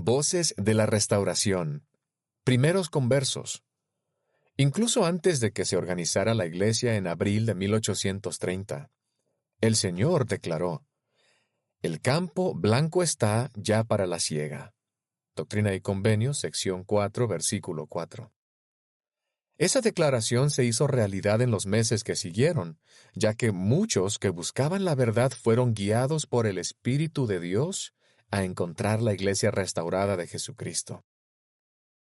Voces de la Restauración. Primeros conversos. Incluso antes de que se organizara la Iglesia en abril de 1830, el Señor declaró: «El campo blanco está ya para la siega». Doctrina y Convenios, sección 4, versículo 4. Esa declaración se hizo realidad en los meses que siguieron, ya que muchos que buscaban la verdad fueron guiados por el Espíritu de Dios a encontrar la Iglesia restaurada de Jesucristo.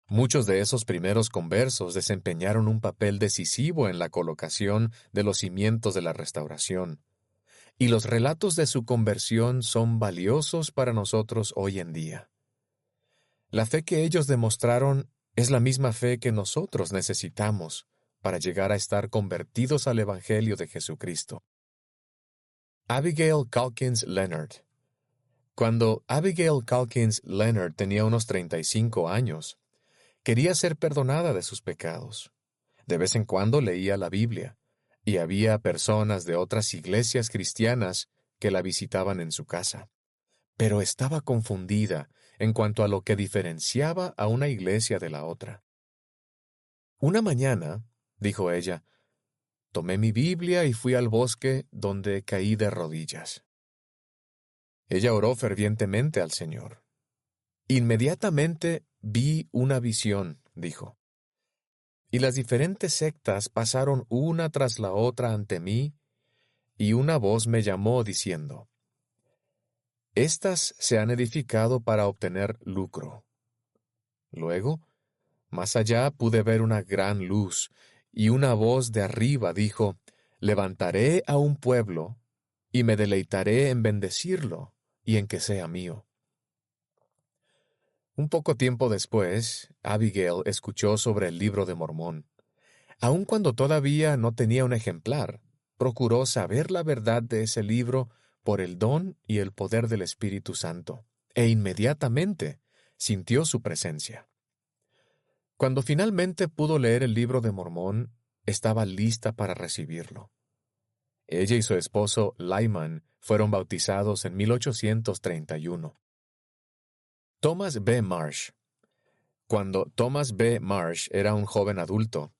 Muchos de esos primeros conversos desempeñaron un papel decisivo en la colocación de los cimientos de la restauración, y los relatos de su conversión son valiosos para nosotros hoy en día. La fe que ellos demostraron es la misma fe que nosotros necesitamos para llegar a estar convertidos al Evangelio de Jesucristo. Abigail Calkins Leonard. Cuando Abigail Calkins Leonard tenía unos 35 años, quería ser perdonada de sus pecados. De vez en cuando leía la Biblia, y había personas de otras iglesias cristianas que la visitaban en su casa. Pero estaba confundida en cuanto a lo que diferenciaba a una iglesia de la otra. Una mañana, dijo ella, tomé mi Biblia y fui al bosque donde caí de rodillas. Ella oró fervientemente al Señor. Inmediatamente vi una visión, dijo. Y las diferentes sectas pasaron una tras la otra ante mí, y una voz me llamó diciendo: «Estas se han edificado para obtener lucro». Luego, más allá pude ver una gran luz, y una voz de arriba dijo: «Levantaré a un pueblo, y me deleitaré en bendecirlo, y en que sea mío». Un poco tiempo después, Abigail escuchó sobre el Libro de Mormón. Aun cuando todavía no tenía un ejemplar, procuró saber la verdad de ese libro por el don y el poder del Espíritu Santo, e inmediatamente sintió su presencia. Cuando finalmente pudo leer el Libro de Mormón, estaba lista para recibirlo. Ella y su esposo Lyman fueron bautizados en 1831. Thomas B. Marsh. Cuando Thomas B. Marsh era un joven adulto,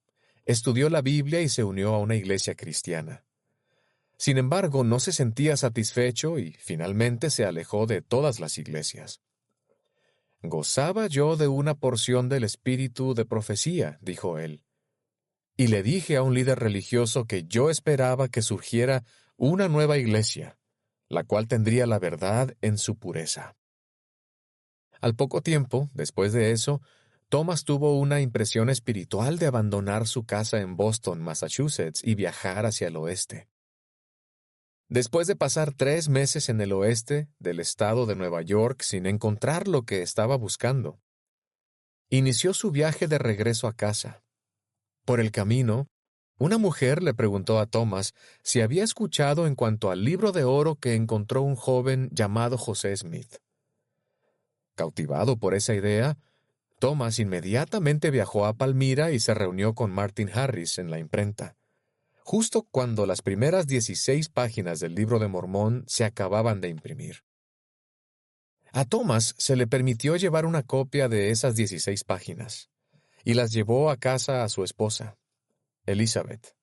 estudió la Biblia y se unió a una iglesia cristiana. Sin embargo, no se sentía satisfecho y finalmente se alejó de todas las iglesias. «Gozaba yo de una porción del espíritu de profecía», dijo él. «Y le dije a un líder religioso que yo esperaba que surgiera una nueva iglesia, la cual tendría la verdad en su pureza». Al poco tiempo, después de eso, Thomas tuvo una impresión espiritual de abandonar su casa en Boston, Massachusetts, y viajar hacia el oeste. Después de pasar 3 meses en el oeste del estado de Nueva York sin encontrar lo que estaba buscando, inició su viaje de regreso a casa. Por el camino, una mujer le preguntó a Thomas si había escuchado en cuanto al libro de oro que encontró un joven llamado José Smith. Cautivado por esa idea, Thomas inmediatamente viajó a Palmira y se reunió con Martin Harris en la imprenta, justo cuando las primeras 16 páginas del Libro de Mormón se acababan de imprimir. A Thomas se le permitió llevar una copia de esas 16 páginas, y las llevó a casa a su esposa, Elizabeth.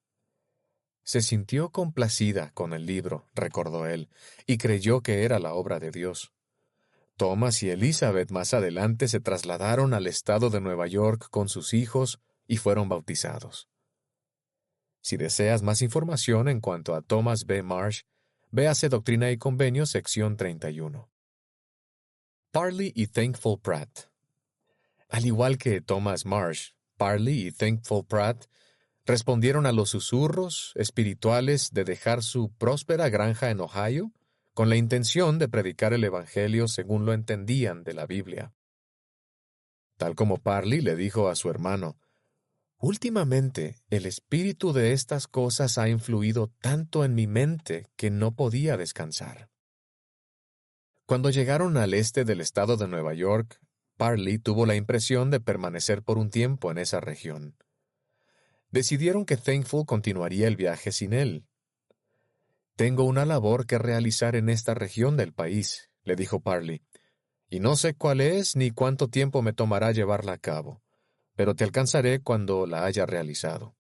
Se sintió complacida con el libro, recordó él, y creyó que era la obra de Dios. Thomas y Elizabeth más adelante se trasladaron al estado de Nueva York con sus hijos y fueron bautizados. Si deseas más información en cuanto a Thomas B. Marsh, véase Doctrina y Convenios, sección 31. Parley y Thankful Pratt. Al igual que Thomas Marsh, Parley y Thankful Pratt respondieron a los susurros espirituales de dejar su próspera granja en Ohio con la intención de predicar el Evangelio según lo entendían de la Biblia. Tal como Parley le dijo a su hermano: «Últimamente, el espíritu de estas cosas ha influido tanto en mi mente que no podía descansar». Cuando llegaron al este del estado de Nueva York, Parley tuvo la impresión de permanecer por un tiempo en esa región. Decidieron que Thankful continuaría el viaje sin él. «Tengo una labor que realizar en esta región del país», le dijo Parley, y no sé cuál es ni cuánto tiempo me tomará llevarla a cabo, pero te alcanzaré cuando la haya realizado.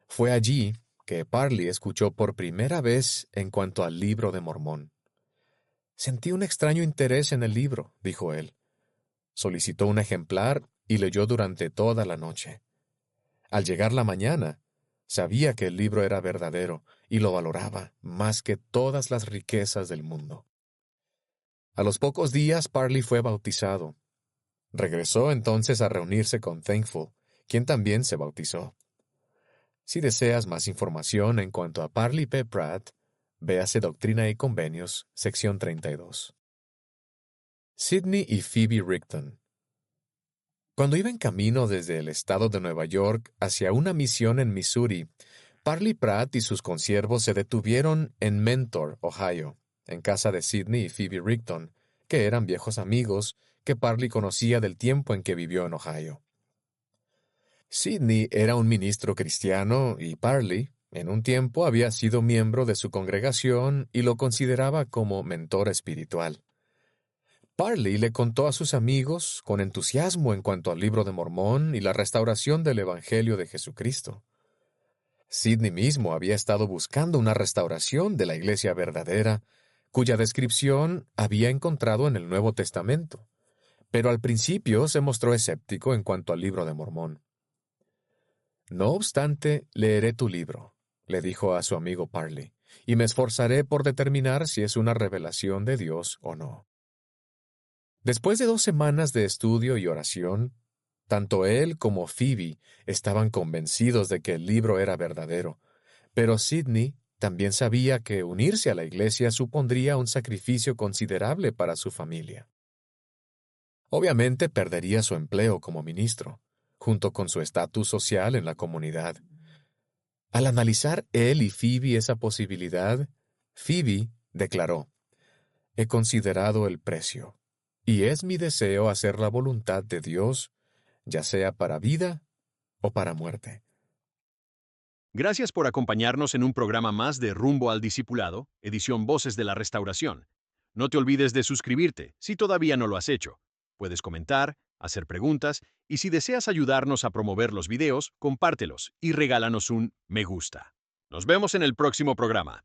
Fue allí que Parley escuchó por primera vez en cuanto al libro de Mormón. Sentí un extraño interés en el libro, dijo él. Solicitó un ejemplar y leyó durante toda la noche. Al llegar la mañana, sabía que el libro era verdadero y lo valoraba más que todas las riquezas del mundo. A los pocos días Parley fue bautizado. Regresó entonces a reunirse con Thankful, quien también se bautizó. Si deseas más información en cuanto a Parley P. Pratt, véase Doctrina y Convenios, sección 32. Sidney y Phoebe Rigdon. Cuando iba en camino desde el estado de Nueva York hacia una misión en Missouri, Parley Pratt y sus consiervos se detuvieron en Mentor, Ohio, en casa de Sidney y Phoebe Rigdon, que eran viejos amigos que Parley conocía del tiempo en que vivió en Ohio. Sidney era un ministro cristiano y Parley, en un tiempo, había sido miembro de su congregación y lo consideraba como mentor espiritual. Parley le contó a sus amigos con entusiasmo en cuanto al libro de Mormón y la restauración del Evangelio de Jesucristo. Sidney mismo había estado buscando una restauración de la Iglesia verdadera, cuya descripción había encontrado en el Nuevo Testamento, pero al principio se mostró escéptico en cuanto al libro de Mormón. No obstante, leeré tu libro, le dijo a su amigo Parley, y me esforzaré por determinar si es una revelación de Dios o no. Después de 2 semanas de estudio y oración, tanto él como Phoebe estaban convencidos de que el libro era verdadero, pero Sidney también sabía que unirse a la iglesia supondría un sacrificio considerable para su familia. Obviamente perdería su empleo como ministro, junto con su estatus social en la comunidad. Al analizar él y Phoebe esa posibilidad, Phoebe declaró: «He considerado el precio, y es mi deseo hacer la voluntad de Dios, ya sea para vida o para muerte». Gracias por acompañarnos en un programa más de Rumbo al Discipulado, edición Voces de la Restauración. No te olvides de suscribirte si todavía no lo has hecho. Puedes comentar, hacer preguntas y si deseas ayudarnos a promover los videos, compártelos y regálanos un me gusta. Nos vemos en el próximo programa.